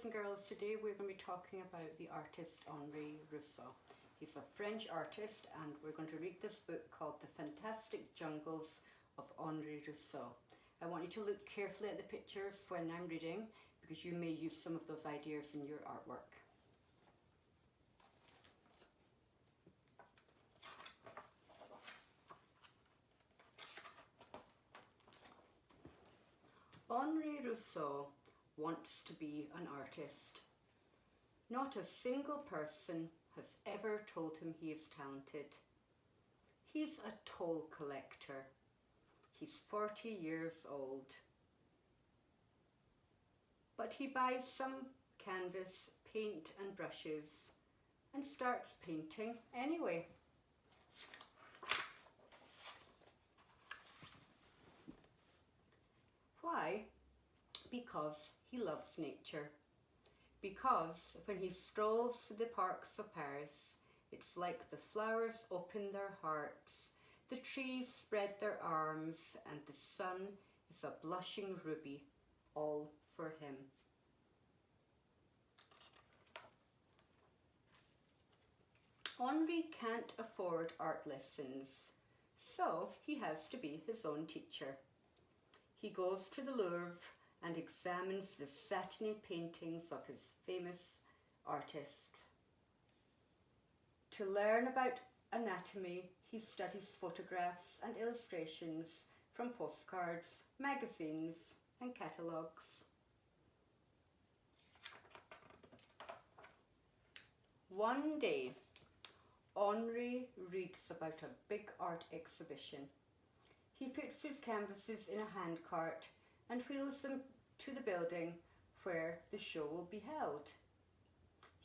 boys and girls, today we're going to be talking about the artist Henri Rousseau. He's a French artist and we're going to read this book called The Fantastic Jungles of Henri Rousseau. I want you to look carefully at the pictures when I'm reading because you may use some of those ideas in your artwork. Henri Rousseau wants to be an artist. Not a single person has ever told him he is talented. He's a toll collector. He's 40 years old. But he buys some canvas, paint and brushes and starts painting anyway. Why? Because he loves nature. Because when he strolls through the parks of Paris, it's like the flowers open their hearts, the trees spread their arms, and the sun is a blushing ruby, all for him. Henri can't afford art lessons, so he has to be his own teacher. He goes to the Louvre and examines the satiny paintings of his famous artists. To learn about anatomy, he studies photographs and illustrations from postcards, magazines, and catalogues. One day, Henri reads about a big art exhibition. He puts his canvases in a handcart and wheels them to the building where the show will be held.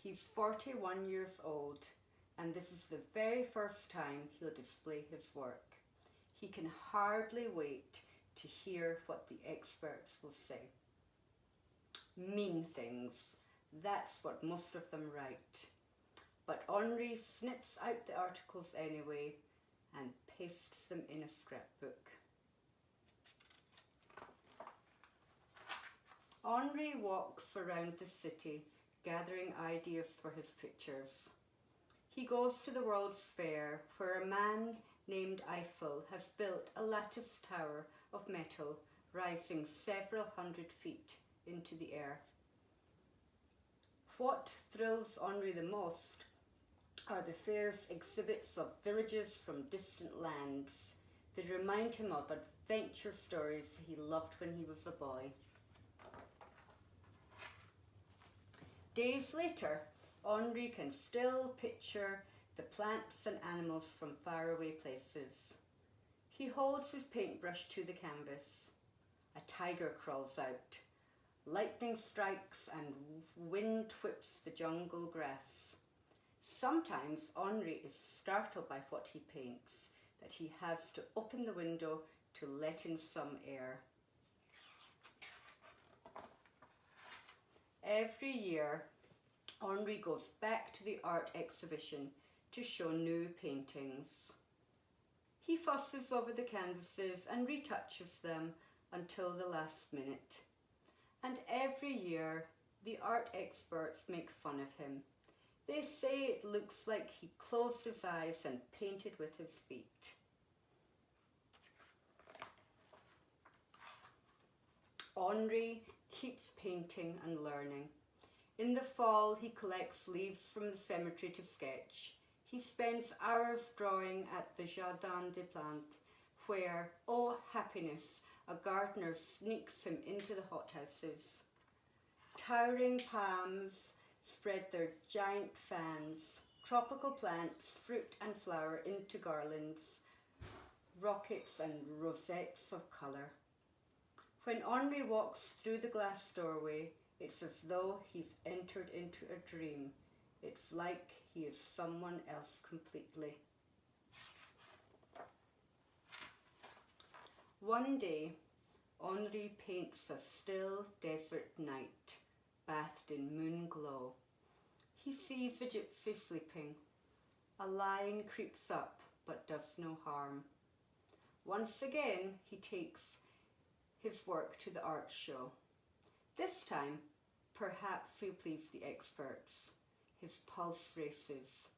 He's 41 years old and this is the very first time he'll display his work. He can hardly wait to hear what the experts will say. Mean things, that's what most of them write. But Henri snips out the articles anyway and pastes them in a scrapbook. Henri walks around the city, gathering ideas for his pictures. He goes to the World's Fair, where a man named Eiffel has built a lattice tower of metal rising several hundred feet into the air. What thrills Henri the most are the fair's exhibits of villages from distant lands that remind him of adventure stories he loved when he was a boy. Days later, Henri can still picture the plants and animals from faraway places. He holds his paintbrush to the canvas. A tiger crawls out. Lightning strikes and wind whips the jungle grass. Sometimes Henri is startled by what he paints, that he has to open the window to let in some air. Every year, Henri goes back to the art exhibition to show new paintings. He fusses over the canvases and retouches them until the last minute. And every year, the art experts make fun of him. They say it looks like he closed his eyes and painted with his feet. Henri keeps painting and learning. In the fall, he collects leaves from the cemetery to sketch. He spends hours drawing at the Jardin des Plantes, where, oh happiness, a gardener sneaks him into the hothouses. Towering palms spread their giant fans, tropical plants, fruit and flower into garlands, rockets and rosettes of colour. When Henri walks through the glass doorway, it's as though he's entered into a dream. It's like he is someone else completely. One day, Henri paints a still desert night, bathed in moonglow. He sees a gypsy sleeping. A lion creeps up but does no harm. Once again, he takes his work to the art show. This time, Perhaps he'll please the experts. His pulse races.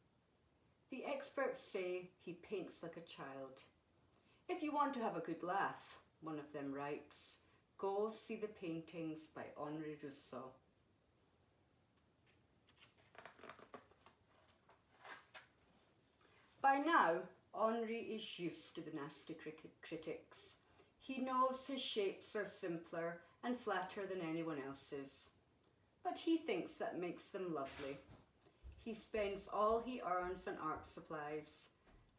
The experts say he paints like a child. If you want to have a good laugh, one of them writes, go see the paintings by Henri Rousseau. By now, Henri is used to the nasty critics. He knows his shapes are simpler and flatter than anyone else's. But he thinks that makes them lovely. He spends all he earns on art supplies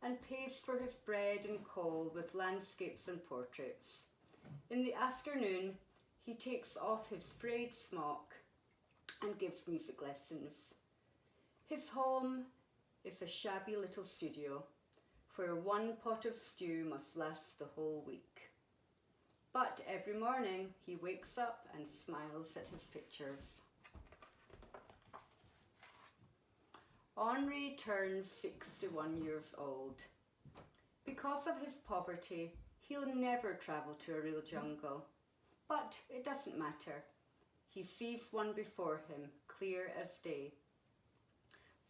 and pays for his bread and coal with landscapes and portraits. In the afternoon, he takes off his frayed smock and gives music lessons. His home is a shabby little studio where one pot of stew must last the whole week. But every morning he wakes up and smiles at his pictures. Henri turns 61 years old. Because of his poverty, he'll never travel to a real jungle. But it doesn't matter. He sees one before him, clear as day.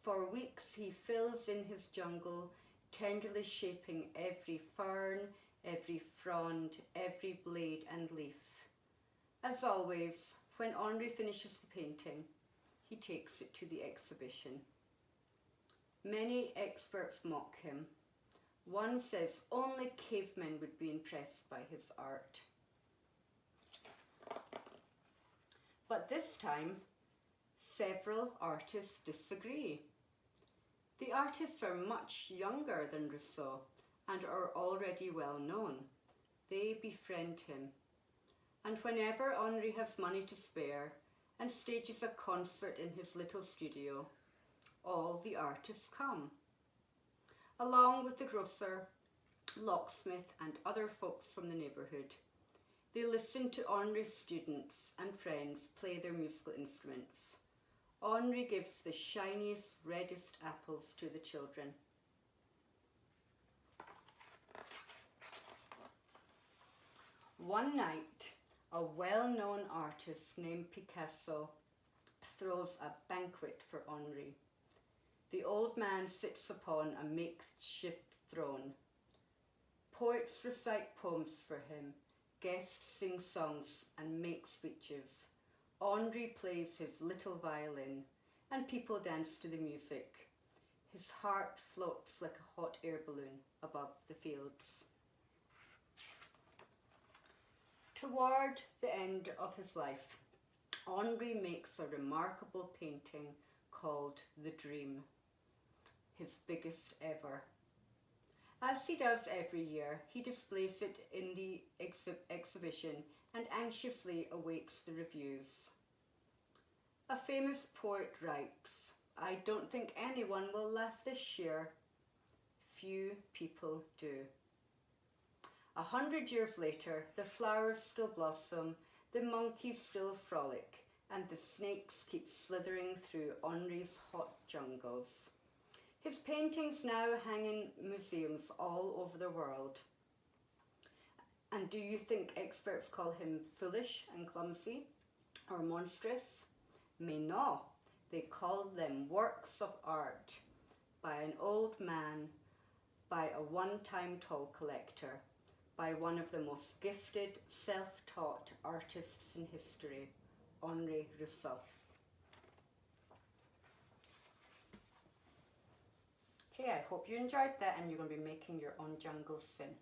For weeks he fills in his jungle, tenderly shaping every fern, every frond, every blade and leaf. As always, when Henri finishes the painting, he takes it to the exhibition. Many experts mock him. One says only cavemen would be impressed by his art. But this time, several artists disagree. The artists are much younger than Rousseau and are already well known. They befriend him. And whenever Henri has money to spare and stages a concert in his little studio, all the artists come. Along with the grocer, locksmith and other folks from the neighbourhood. They listen to Henri's students and friends play their musical instruments. Henri gives the shiniest, reddest apples to the children. One night, a well-known artist named Picasso throws a banquet for Henri. The old man sits upon a makeshift throne. Poets recite poems for him, guests sing songs and make speeches. Henri plays his little violin and people dance to the music. His heart floats like a hot air balloon above the fields. Toward the end of his life, Henri makes a remarkable painting called The Dream, his biggest ever. As he does every year, he displays it in the exhibition and anxiously awaits the reviews. A famous poet writes, "I don't think anyone will laugh this year." Few people do. 100 years later, the flowers still blossom, the monkeys still frolic, and the snakes keep slithering through Henri's hot jungles. His paintings now hang in museums all over the world. And do you think experts call him foolish and clumsy or monstrous? Mais non, they call them works of art by an old man, by a one-time toll collector, by one of the most gifted, self-taught artists in history, Henri Rousseau. Okay, I hope you enjoyed that and you're going to be making your own jungles soon.